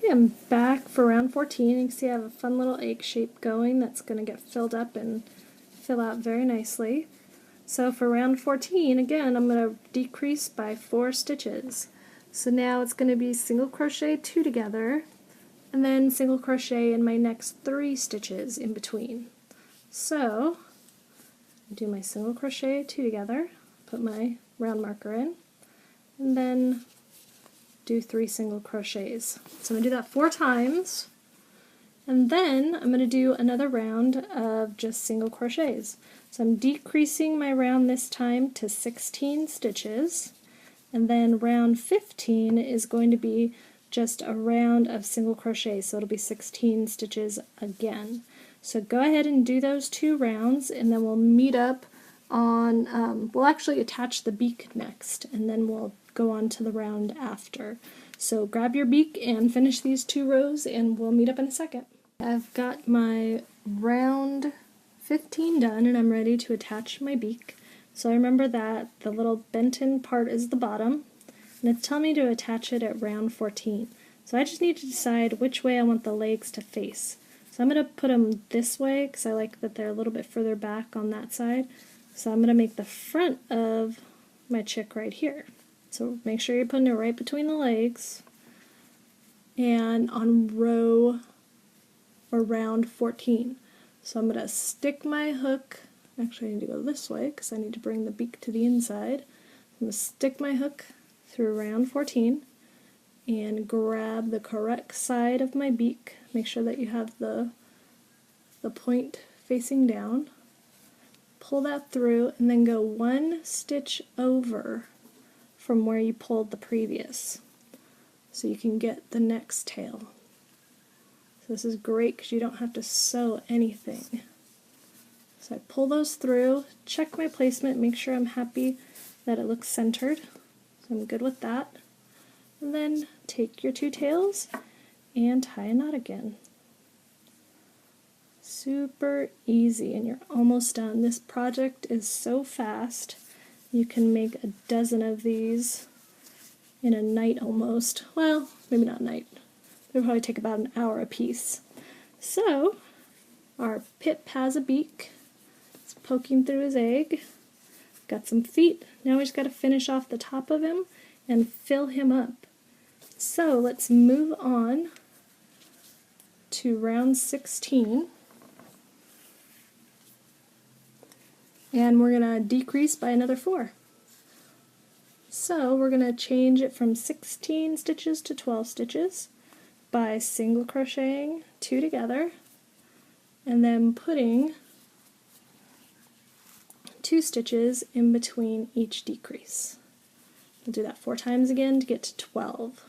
Okay, I'm back for round 14. You can see I have a fun little egg shape going that's going to get filled up and fill out very nicely. So for round 14, again, I'm going to decrease by 4 stitches. So now it's going to be single crochet 2 together, and then single crochet in my next 3 stitches in between. So do my single crochet 2 together, put my round marker in, and then do 3 single crochets. So I'm going to do that 4 times, and then I'm going to do another round of just single crochets. So I'm decreasing my round this time to 16 stitches, and then round 15 is going to be just a round of single crochet, so it'll be 16 stitches again. So go ahead and do those 2 rounds, and then we'll meet up on, we'll actually attach the beak next, and then we'll go on to the round after. So grab your beak and finish these 2 rows, and we'll meet up in a second. I've got my round 15 done, and I'm ready to attach my beak. So remember that the little bent-in part is the bottom, and it's telling me to attach it at round 14. So I just need to decide which way I want the legs to face. So I'm going to put them this way because I like that they're a little bit further back on that side. So I'm going to make the front of my chick right here. So make sure you're putting it right between the legs and on row or round 14. So I'm going to stick my hook, actually I need to go this way because I need to bring the beak to the inside. I'm going to stick my hook through round 14 and grab the correct side of my beak. Make sure that you have the point facing down. Pull that through and then go 1 stitch over from where you pulled the previous, so you can get the next tail. So this is great because you don't have to sew anything. So I pull those through, check my placement, make sure I'm happy that it looks centered. So I'm good with that. And then take your 2 tails and tie a knot again. Super easy, and you're almost done. This project is so fast. You can make a dozen of these in a night almost. Well, maybe not a night. They'll probably take about an hour a piece. So, our Pip has a beak. It's poking through his egg. Got some feet. Now we just got to finish off the top of him and fill him up. So, let's move on to round 16. And we're going to decrease by another 4. So we're going to change it from 16 stitches to 12 stitches by single crocheting 2 together and then putting 2 stitches in between each decrease. We'll do that 4 times again to get to 12.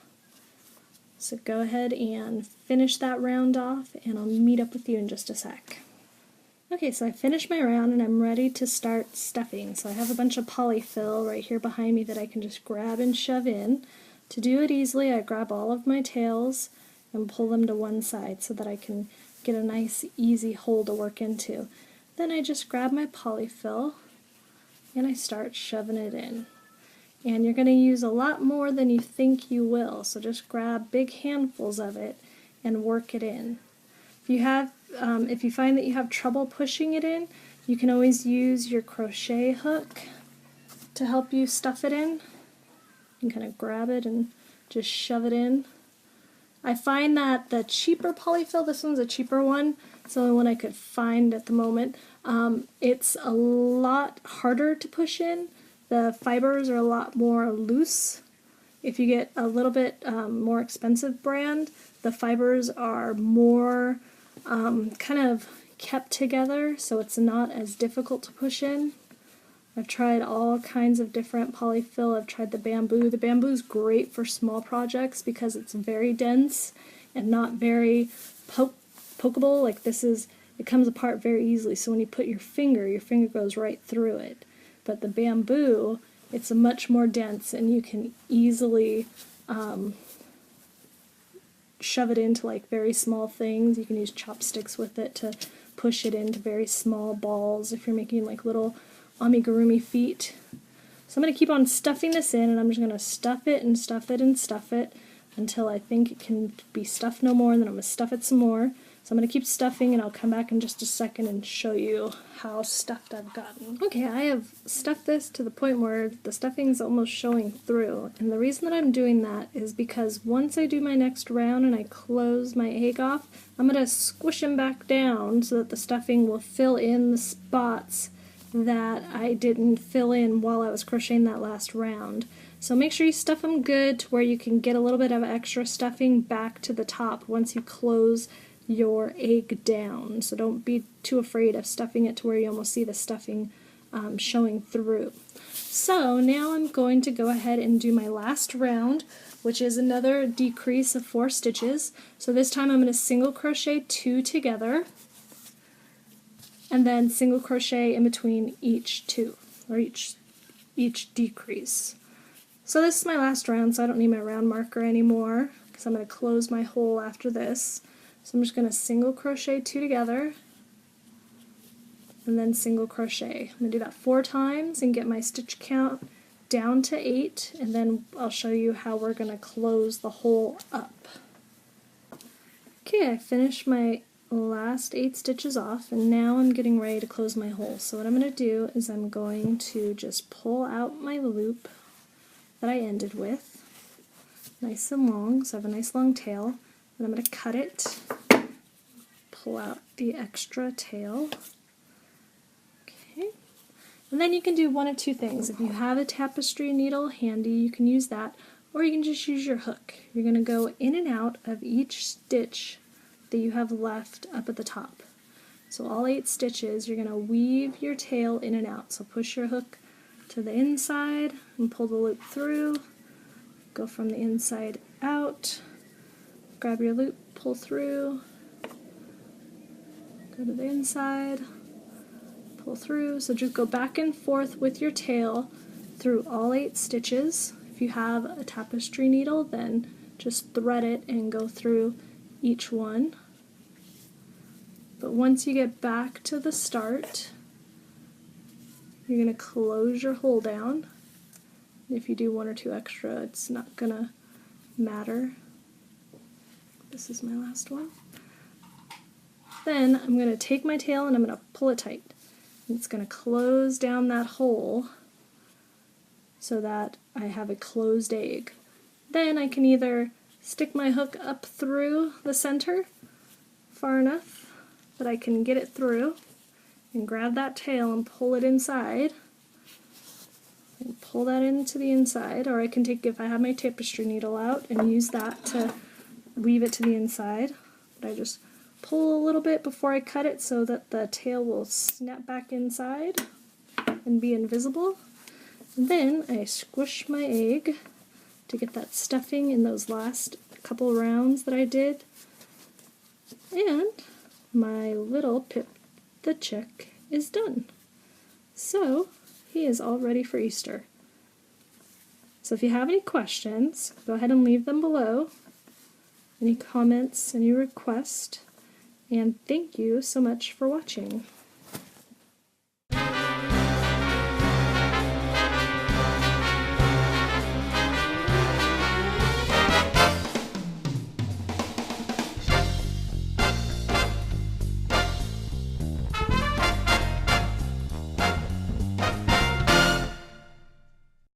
So go ahead and finish that round off, and I'll meet up with you in just a sec. Okay, so I finished my round and I'm ready to start stuffing. So I have a bunch of polyfill right here behind me that I can just grab and shove in. To do it easily, I grab all of my tails and pull them to one side so that I can get a nice easy hole to work into. Then I just grab my polyfill and I start shoving it in. And you're going to use a lot more than you think you will, so just grab big handfuls of it and work it in. If you find that you have trouble pushing it in, you can always use your crochet hook to help you stuff it in. You can kind of grab it and just shove it in. I find that the cheaper polyfill, this one's a cheaper one, it's the only one I could find at the moment, it's a lot harder to push in. The fibers are a lot more loose. If you get a little bit more expensive brand, the fibers are more kind of kept together, so it's not as difficult to push in. I've tried all kinds of different polyfill. I've tried the bamboo. The bamboo is great for small projects because it's very dense and not very pokeable. Like this is, it comes apart very easily, so when you put your finger goes right through it. But the bamboo, it's much more dense and you can easily shove it into like very small things. You can use chopsticks with it to push it into very small balls if you're making like little amigurumi feet. So I'm going to keep on stuffing this in, and I'm just going to stuff it and stuff it and stuff it until I think it can be stuffed no more, and then I'm going to stuff it some more. So I'm going to keep stuffing, and I'll come back in just a second and show you how stuffed I've gotten. Okay, I have stuffed this to the point where the stuffing is almost showing through, and the reason that I'm doing that is because once I do my next round and I close my egg off, I'm going to squish them back down so that the stuffing will fill in the spots that I didn't fill in while I was crocheting that last round. So make sure you stuff them good to where you can get a little bit of extra stuffing back to the top once you close your egg down. So don't be too afraid of stuffing it to where you almost see the stuffing showing through. So now I'm going to go ahead and do my last round, which is another decrease of 4 stitches. So this time I'm going to single crochet 2 together, and then single crochet in between each 2, or each decrease. So this is my last round, so I don't need my round marker anymore because I'm going to close my hole after this. So I'm just going to single crochet 2 together and then single crochet. I'm going to do that 4 times and get my stitch count down to 8, and then I'll show you how we're going to close the hole up. Okay, I finished my last 8 stitches off, and now I'm getting ready to close my hole. So what I'm going to do is I'm going to just pull out my loop that I ended with, nice and long, so I have a nice long tail, and I'm going to cut it, pull out the extra tail. Okay, and then you can do one of 2 things. If you have a tapestry needle handy, you can use that, or you can just use your hook. You're going to go in and out of each stitch that you have left up at the top. So all 8 stitches, you're going to weave your tail in and out. So push your hook to the inside and pull the loop through, go from the inside out, grab your loop, pull through, go to the inside, pull through. So just go back and forth with your tail through all 8 stitches. If you have a tapestry needle, then just thread it and go through each one. But once you get back to the start, you're going to close your hole down. If you do 1 or 2 extra, it's not going to matter. This is my last one. Then I'm going to take my tail and I'm going to pull it tight. And it's going to close down that hole so that I have a closed egg. Then I can either stick my hook up through the center far enough that I can get it through and grab that tail and pull it inside and pull that into the inside, or I can take, if I have my tapestry needle out, and use that to weave it to the inside. But I just pull a little bit before I cut it so that the tail will snap back inside and be invisible. And then I squish my egg to get that stuffing in those last couple rounds that I did, and my little Pip the chick is done. So he is all ready for Easter. So if you have any questions, go ahead and leave them below. Any comments, any requests, and thank you so much for watching.